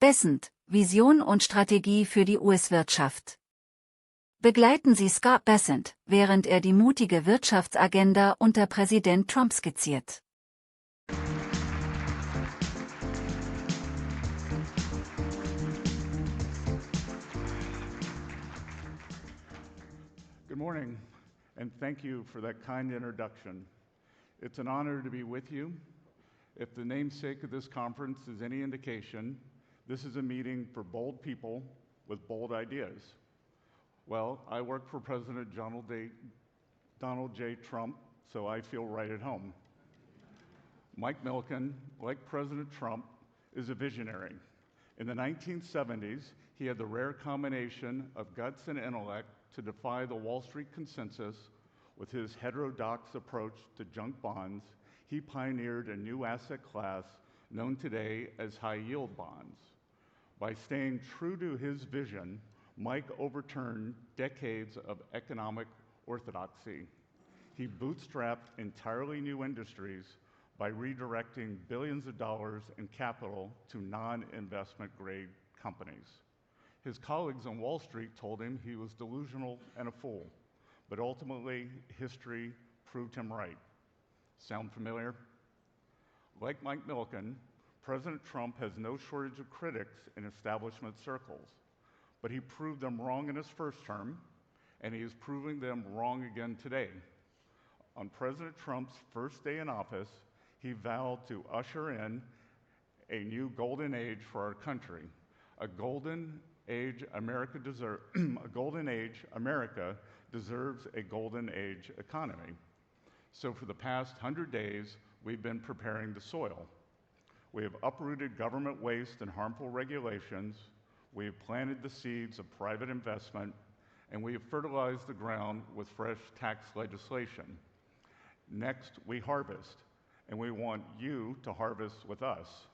Bessent, Vision und Strategie für die US-Wirtschaft. Begleiten Sie Scott Bessent, während er die mutige Wirtschaftsagenda unter Präsident Trump skizziert. Good morning, and thank you for that kind introduction. It's an honor to be with you. If the namesake of this conference is any indication, this is a meeting for bold people with bold ideas. Well, I work for President Donald J. Trump, so I feel right at home. Mike Milken, like President Trump, is a visionary. In the 1970s, he had the rare combination of guts and intellect to defy the Wall Street consensus. With his heterodox approach to junk bonds, he pioneered a new asset class known today as high-yield bonds. By staying true to his vision, Mike overturned decades of economic orthodoxy. He bootstrapped entirely new industries by redirecting billions of dollars in capital to non-investment grade companies. His colleagues on Wall Street told him he was delusional and a fool, but ultimately history proved him right. Sound familiar? Like Mike Milken, President Trump has no shortage of critics in establishment circles, but he proved them wrong in his first term, and he is proving them wrong again today. On President Trump's first day in office, he vowed to usher in a new golden age for our country, a golden age America deserves a golden age economy. So for the past 100 days, we've been preparing the soil. We have uprooted government waste and harmful regulations. We have planted the seeds of private investment, and we have fertilized the ground with fresh tax legislation. Next, we harvest, and we want you to harvest with us.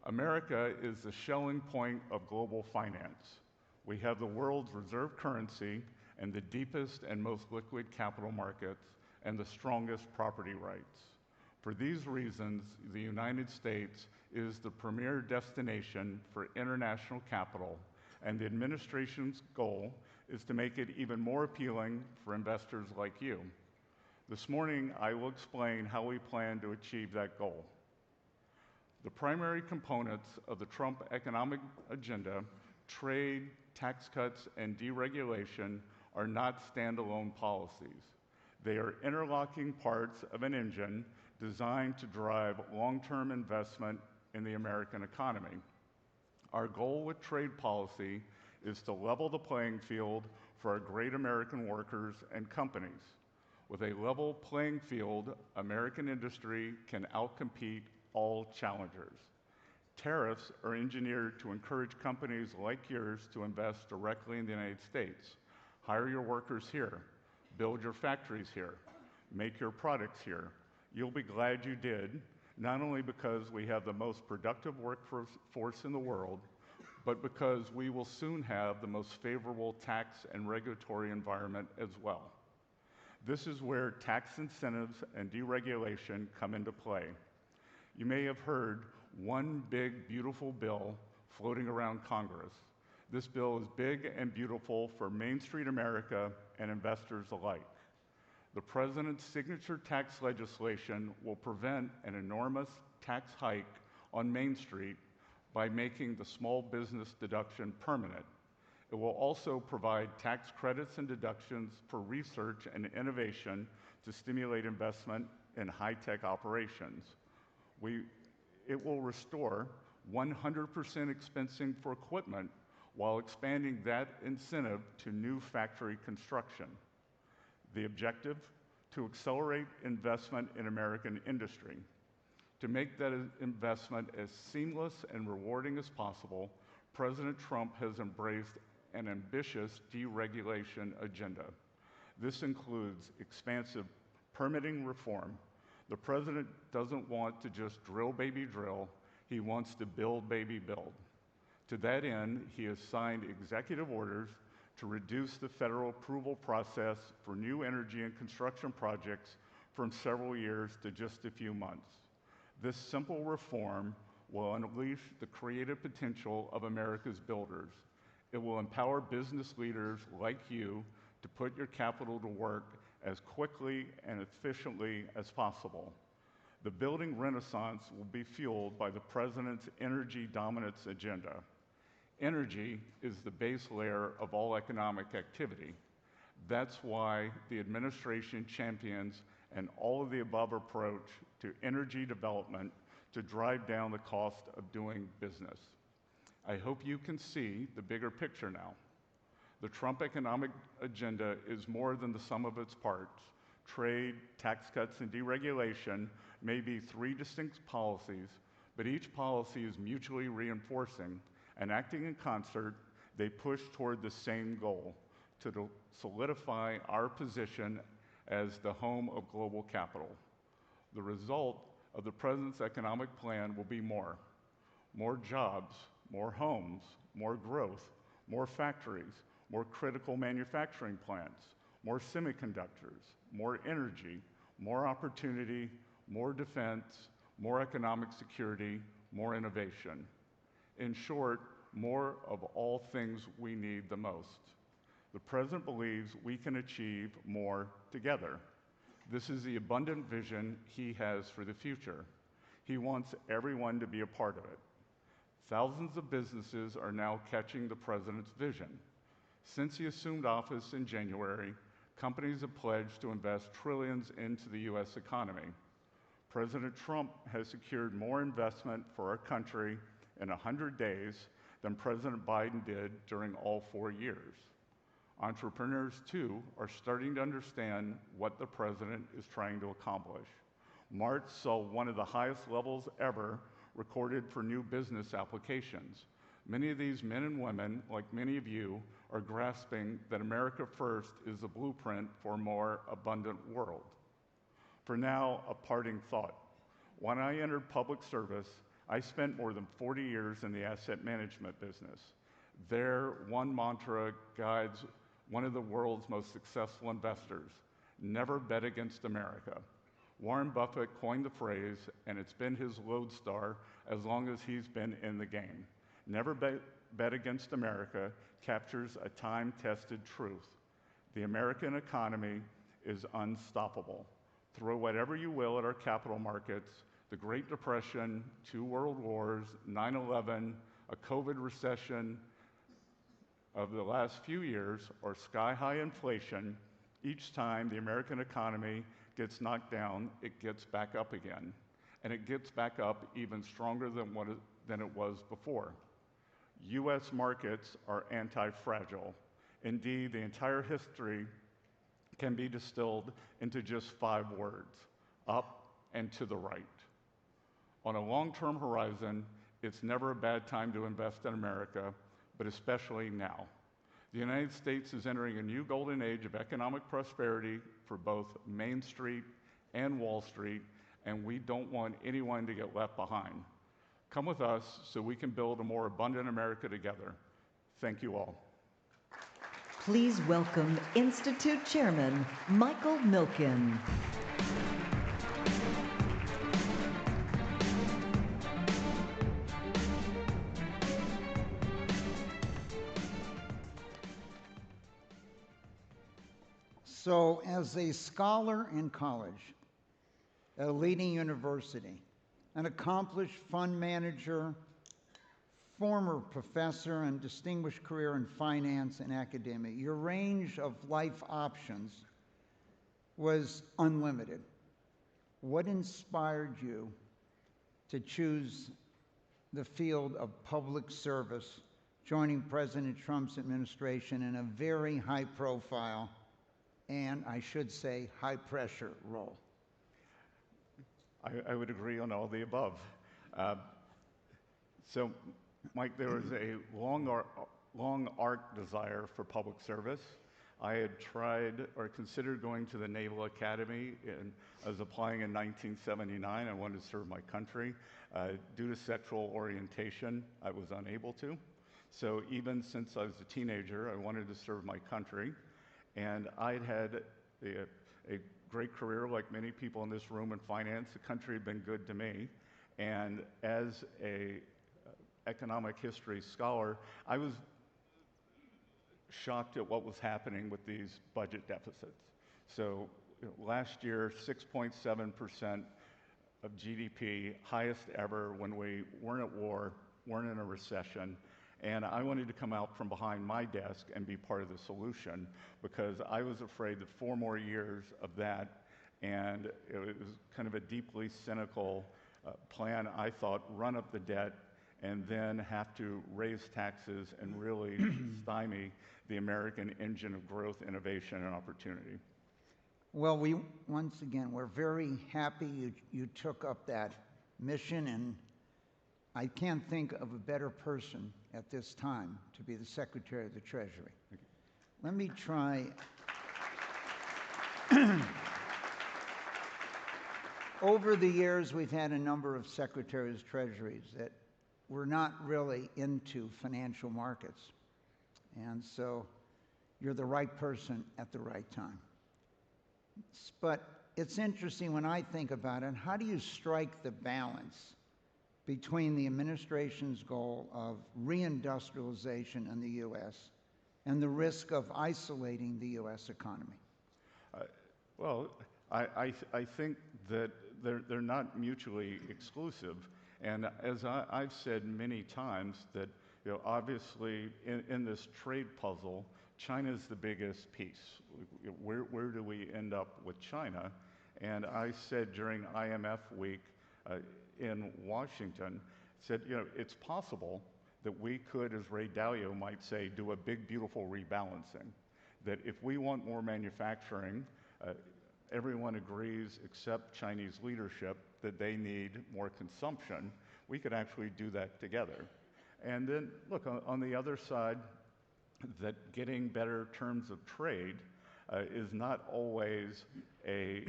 America is the Schelling point of global finance. We have the world's reserve currency and the deepest and most liquid capital markets and the strongest property rights. For these reasons, the United States is the premier destination for international capital, and the administration's goal is to make it even more appealing for investors like you. This morning, I will explain how we plan to achieve that goal. The primary components of the Trump economic agenda, trade, tax cuts, and deregulation, are not standalone policies. They are interlocking parts of an engine designed to drive long-term investment in the American economy. Our goal with trade policy is to level the playing field for our great American workers and companies. With a level playing field, American industry can outcompete all challengers. Tariffs are engineered to encourage companies like yours to invest directly in the United States. Hire your workers here, build your factories here, make your products here. You'll be glad you did, not only because we have the most productive workforce in the world, but because we will soon have the most favorable tax and regulatory environment as well. This is where tax incentives and deregulation come into play. You may have heard one big, beautiful bill floating around Congress. This bill is big and beautiful for Main Street America and investors alike. The President's signature tax legislation will prevent an enormous tax hike on Main Street by making the small business deduction permanent. It will also provide tax credits and deductions for research and innovation to stimulate investment in high-tech operations. It will restore 100% expensing for equipment while expanding that incentive to new factory construction. The objective? To accelerate investment in American industry. To make that investment as seamless and rewarding as possible, President Trump has embraced an ambitious deregulation agenda. This includes expansive permitting reform. The President doesn't want to just drill, baby, drill. He wants to build, baby, build. To that end, he has signed executive orders to reduce the federal approval process for new energy and construction projects from several years to just a few months. This simple reform will unleash the creative potential of America's builders. It will empower business leaders like you to put your capital to work as quickly and efficiently as possible. The building renaissance will be fueled by the President's energy dominance agenda. Energy is the base layer of all economic activity. That's why the administration champions an all-of-the-above approach to energy development to drive down the cost of doing business. I hope you can see the bigger picture now. The Trump economic agenda is more than the sum of its parts. Trade, tax cuts, and deregulation may be three distinct policies, but each policy is mutually reinforcing, and acting in concert, they push toward the same goal, to solidify our position as the home of global capital. The result of the President's economic plan will be more jobs, more homes, more growth, more factories, more critical manufacturing plants, more semiconductors, more energy, more opportunity, more defense, more economic security, more innovation. In short, more of all things we need the most. The President believes we can achieve more together. This is the abundant vision he has for the future. He wants everyone to be a part of it. Thousands of businesses are now catching the President's vision. Since he assumed office in January, companies have pledged to invest trillions into the U.S. economy. President Trump has secured more investment for our country in 100 days than President Biden did during all 4 years. Entrepreneurs, too, are starting to understand what the President is trying to accomplish. March saw one of the highest levels ever recorded for new business applications. Many of these men and women, like many of you, are grasping that America First is the blueprint for a more abundant world. For now, a parting thought. When I entered public service, I spent more than 40 years in the asset management business. There, one mantra guides one of the world's most successful investors: never bet against America. Warren Buffett coined the phrase, and it's been his lodestar as long as he's been in the game. Never bet against America captures a time-tested truth. The American economy is unstoppable. Throw whatever you will at our capital markets: the Great Depression, 2 world wars, 9/11, a COVID recession of the last few years, or sky-high inflation. Each time the American economy gets knocked down, it gets back up again. And it gets back up even stronger than it was before. U.S. markets are anti-fragile. Indeed, the entire history can be distilled into just 5 words: up and to the right. On a long-term horizon, it's never a bad time to invest in America, but especially now. The United States is entering a new golden age of economic prosperity for both Main Street and Wall Street, and we don't want anyone to get left behind. Come with us so we can build a more abundant America together. Thank you all. Please welcome Institute Chairman Michael Milken. So, as a scholar in college at a leading university, an accomplished fund manager, former professor, and distinguished career in finance and academia, your range of life options was unlimited. What inspired you to choose the field of public service, joining President Trump's administration in a very high-profile and, I should say, high-pressure role? I would agree on all the above. So, Mike, there was a long arc desire for public service. I had tried or considered going to the Naval Academy, and I was applying in 1979. I wanted to serve my country. Due to sexual orientation, I was unable to. So even since I was a teenager, I wanted to serve my country. And I'd had a great career, like many people in this room, in finance. The country had been good to me. And as a economic history scholar, I was shocked at what was happening with these budget deficits. So last year, 6.7% of GDP, highest ever when we weren't at war, weren't in a recession. And I wanted to come out from behind my desk and be part of the solution because I was afraid that 4 more years of that, and it was kind of a deeply cynical plan, I thought, run up the debt and then have to raise taxes and really stymie the American engine of growth, innovation, and opportunity. Well, once again, we're very happy you took up that mission, and I can't think of a better person at this time to be the Secretary of the Treasury. Let me try. Over the years, we've had a number of Secretaries of Treasuries that were not really into financial markets. And so you're the right person at the right time. But it's interesting when I think about it, how do you strike the balance between the administration's goal of reindustrialization in the U.S. and the risk of isolating the U.S. economy? Well, I think that they're not mutually exclusive. And as I've said many times, that obviously in this trade puzzle, China's the biggest piece. Where do we end up with China? And I said during IMF week in Washington, said, it's possible that we could, as Ray Dalio might say, do a big, beautiful rebalancing. That if we want more manufacturing, everyone agrees except Chinese leadership that they need more consumption. We could actually do that together. And then, look, on the other side, that getting better terms of trade is not always a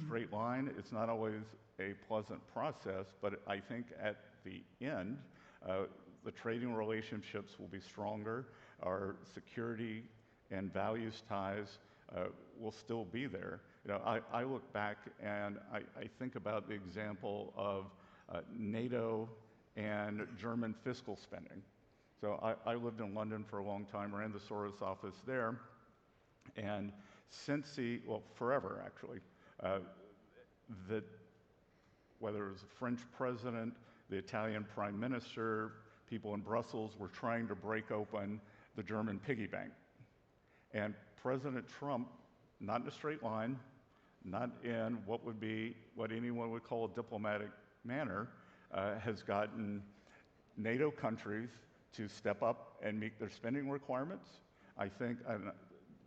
straight line. It's not always a pleasant process, but I think at the end, the trading relationships will be stronger. Our security and values ties will still be there. I look back and I think about the example of NATO and German fiscal spending. So I lived in London for a long time, ran the Soros office there, and since forever actually, that whether it was the French president, the Italian prime minister, people in Brussels were trying to break open the German piggy bank. And President Trump, not in a straight line, not in what anyone would call a diplomatic manner, has gotten NATO countries to step up and meet their spending requirements. I think,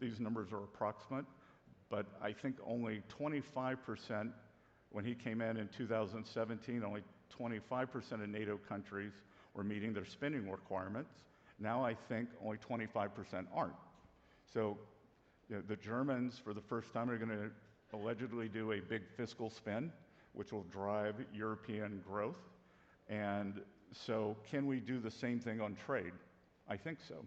these numbers are approximate, but I think only 25%, when he came in 2017, only 25% of NATO countries were meeting their spending requirements. Now I think only 25% aren't. So the Germans, for the first time, are going to allegedly do a big fiscal spend, which will drive European growth. And so can we do the same thing on trade? I think so.